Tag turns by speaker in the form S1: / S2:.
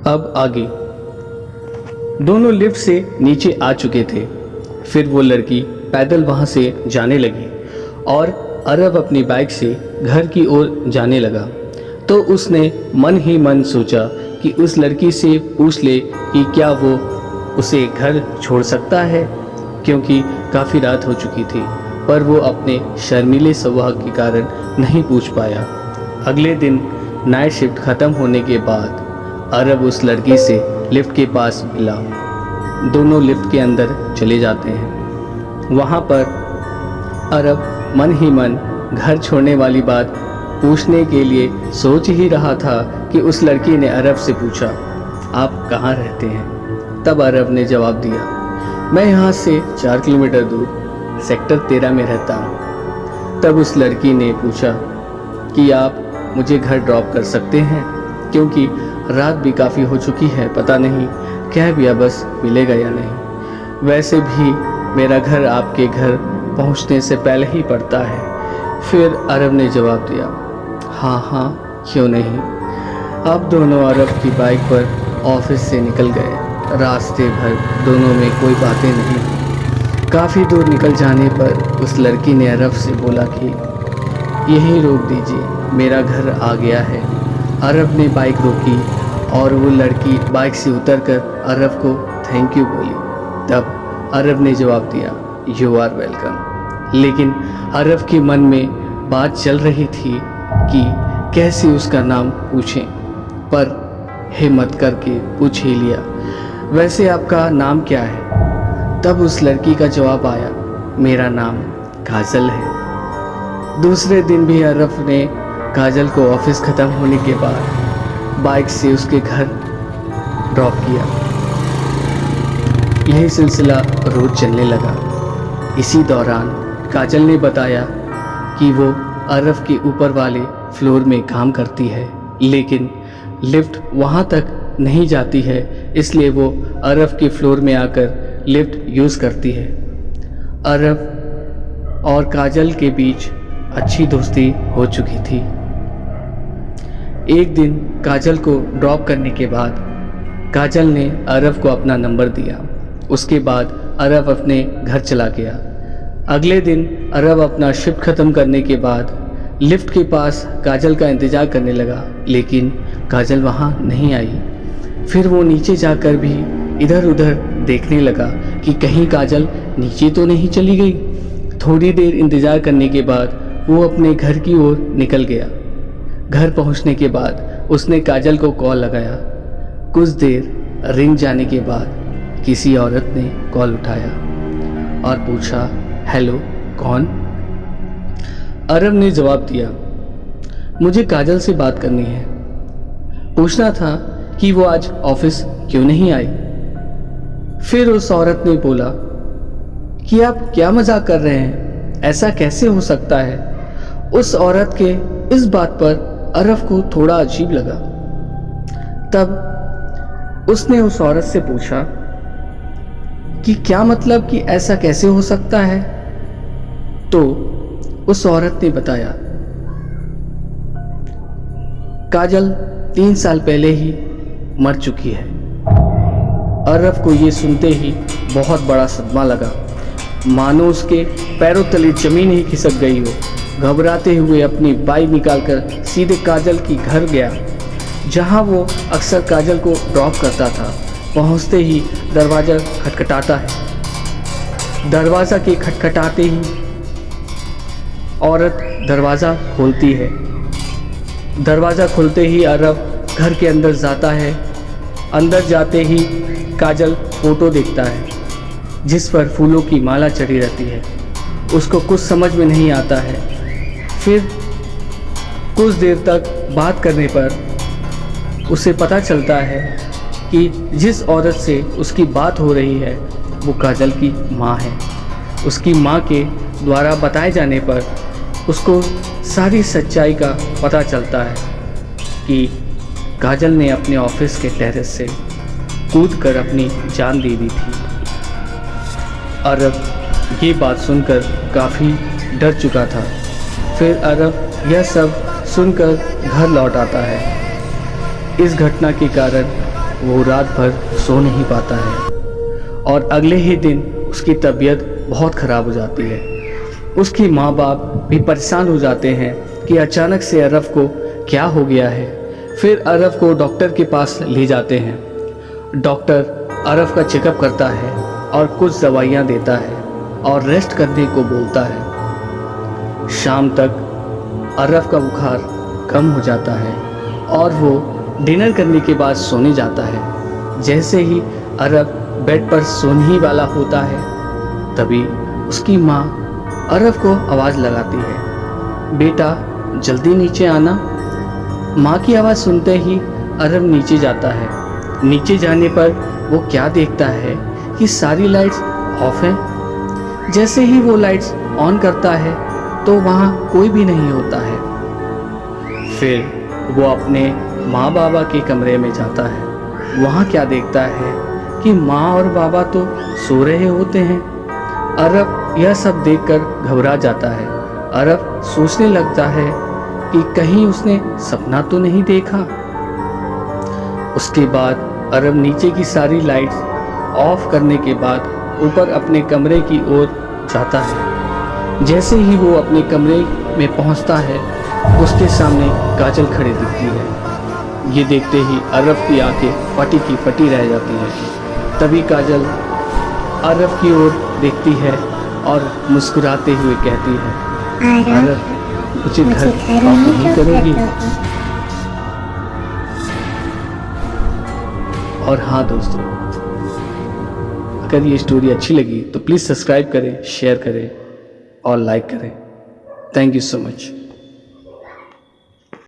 S1: अब आगे। दोनों लिफ्ट से नीचे आ चुके थे। फिर वो लड़की पैदल वहाँ से जाने लगी और अरब अपनी बाइक से घर की ओर जाने लगा। तो उसने मन ही मन सोचा कि उस लड़की से पूछ ले कि क्या वो उसे घर छोड़ सकता है, क्योंकि काफ़ी रात हो चुकी थी। पर वो अपने शर्मीले स्वभाव के कारण नहीं पूछ पाया। अगले दिन नाइट शिफ्ट ख़त्म होने के बाद अरब उस लड़की से लिफ्ट के पास मिला। दोनों लिफ्ट के अंदर चले जाते हैं। वहाँ पर अरब मन ही मन घर छोड़ने वाली बात पूछने के लिए सोच ही रहा था कि उस लड़की ने अरब से पूछा, आप कहाँ रहते हैं? तब अरब ने जवाब दिया, मैं यहाँ से 4 किलोमीटर दूर सेक्टर 13 में रहता हूँ। तब उस लड़की ने पूछा कि आप मुझे घर ड्रॉप कर सकते हैं, क्योंकि रात भी काफ़ी हो चुकी है, पता नहीं कैब या बस मिलेगा या नहीं। वैसे भी मेरा घर आपके घर पहुँचने से पहले ही पड़ता है। फिर अरब ने जवाब दिया, हाँ हाँ क्यों नहीं। अब दोनों अरब की बाइक पर ऑफिस से निकल गए। रास्ते भर दोनों में कोई बातें नहीं। काफ़ी दूर निकल जाने पर उस लड़की ने अरब से बोला कि यहीं रोक दीजिए, मेरा घर आ गया है। अरब ने बाइक रोकी और वो लड़की बाइक से उतरकर अरब को थैंक यू बोली। तब अरब ने जवाब दिया, यू आर वेलकम। लेकिन अरब के मन में बात चल रही थी कि कैसे उसका नाम पूछें, पर हिम्मत करके पूछ ही लिया, वैसे आपका नाम क्या है? तब उस लड़की का जवाब आया, मेरा नाम काजल है। दूसरे दिन भी अरब ने काजल को ऑफिस ख़त्म होने के बाद बाइक से उसके घर ड्रॉप किया। यही सिलसिला रोज चलने लगा। इसी दौरान काजल ने बताया कि वो अरब के ऊपर वाले फ्लोर में काम करती है, लेकिन लिफ्ट वहाँ तक नहीं जाती है, इसलिए वो अरब के फ्लोर में आकर लिफ्ट यूज़ करती है। अरब और काजल के बीच अच्छी दोस्ती हो चुकी थी। एक दिन काजल को ड्रॉप करने के बाद काजल ने अरब को अपना नंबर दिया। उसके बाद अरब अपने घर चला गया। अगले दिन अरब अपना शिफ्ट ख़त्म करने के बाद लिफ्ट के पास काजल का इंतज़ार करने लगा, लेकिन काजल वहाँ नहीं आई। फिर वो नीचे जाकर भी इधर उधर देखने लगा कि कहीं काजल नीचे तो नहीं चली गई। थोड़ी देर इंतज़ार करने के बाद वो अपने घर की ओर निकल गया। घर पहुंचने के बाद उसने काजल को कॉल लगाया। कुछ देर रिंग जाने के बाद किसी औरत ने कॉल उठाया और पूछा, हेलो कौन? अरब ने जवाब दिया, मुझे काजल से बात करनी है। पूछना था कि वो आज ऑफिस क्यों नहीं आई। फिर उस औरत ने बोला कि आप क्या मजाक कर रहे हैं, ऐसा कैसे हो सकता है। उस औरत के इस बात पर अरब को थोड़ा अजीब लगा। तब उसने उस औरत से पूछा कि क्या मतलब कि ऐसा कैसे हो सकता है। तो उस औरत ने बताया, काजल 3 साल पहले ही मर चुकी है। अरब को ये सुनते ही बहुत बड़ा सदमा लगा, मानो उसके पैरों तले जमीन ही खिसक गई हो। घबराते हुए अपनी बाइक निकालकर सीधे काजल की घर गया, जहां वो अक्सर काजल को ड्रॉप करता था। पहुंचते ही दरवाज़ा खटखटाता है। दरवाज़ा के खटखटाते ही औरत दरवाज़ा खोलती है। दरवाज़ा खुलते ही अरब घर के अंदर जाता है। अंदर जाते ही काजल फ़ोटो देखता है, जिस पर फूलों की माला चढ़ी रहती है। उसको कुछ समझ में नहीं आता है। फिर कुछ देर तक बात करने पर उसे पता चलता है कि जिस औरत से उसकी बात हो रही है वो काजल की माँ है। उसकी माँ के द्वारा बताए जाने पर उसको सारी सच्चाई का पता चलता है कि काजल ने अपने ऑफिस के टेरेस से कूदकर अपनी जान दे दी थी। अरब ये बात सुनकर काफ़ी डर चुका था। फिर अरब यह सब सुनकर घर लौट आता है। इस घटना के कारण वो रात भर सो नहीं पाता है और अगले ही दिन उसकी तबीयत बहुत ख़राब हो जाती है। उसकी माँ बाप भी परेशान हो जाते हैं कि अचानक से अरब को क्या हो गया है। फिर अरब को डॉक्टर के पास ले जाते हैं। डॉक्टर अरब का चेकअप करता है और कुछ दवाइयाँ देता है और रेस्ट करने को बोलता है। शाम तक अरब का बुखार कम हो जाता है और वो डिनर करने के बाद सोने जाता है। जैसे ही अरब बेड पर सोने ही वाला होता है तभी उसकी माँ अरब को आवाज़ लगाती है, बेटा जल्दी नीचे आना। माँ की आवाज़ सुनते ही अरब नीचे जाता है। नीचे जाने पर वो क्या देखता है कि सारी लाइट्स ऑफ हैं। जैसे ही वो लाइट्स ऑन करता है तो वहाँ कोई भी नहीं होता है। फिर वो अपने माँ बाबा के कमरे में जाता है। वहाँ क्या देखता है कि माँ और बाबा तो सो रहे होते हैं। अरब यह सब देखकर घबरा जाता है। अरब सोचने लगता है कि कहीं उसने सपना तो नहीं देखा। उसके बाद अरब नीचे की सारी लाइट्स ऑफ करने के बाद ऊपर अपने कमरे की ओर जाता है। जैसे ही वो अपने कमरे में पहुंचता है उसके सामने काजल खड़ी दिखती है। ये देखते ही अरब की आंखें फटी की फटी रह जाती हैं। तभी काजल अरब की ओर देखती है और मुस्कुराते हुए कहती है, अरब मुझे घर वापस नहीं करोगी? और हाँ दोस्तों, अगर ये स्टोरी अच्छी लगी तो प्लीज़ सब्सक्राइब करें, शेयर करें और लाइक करें। Thank you so much.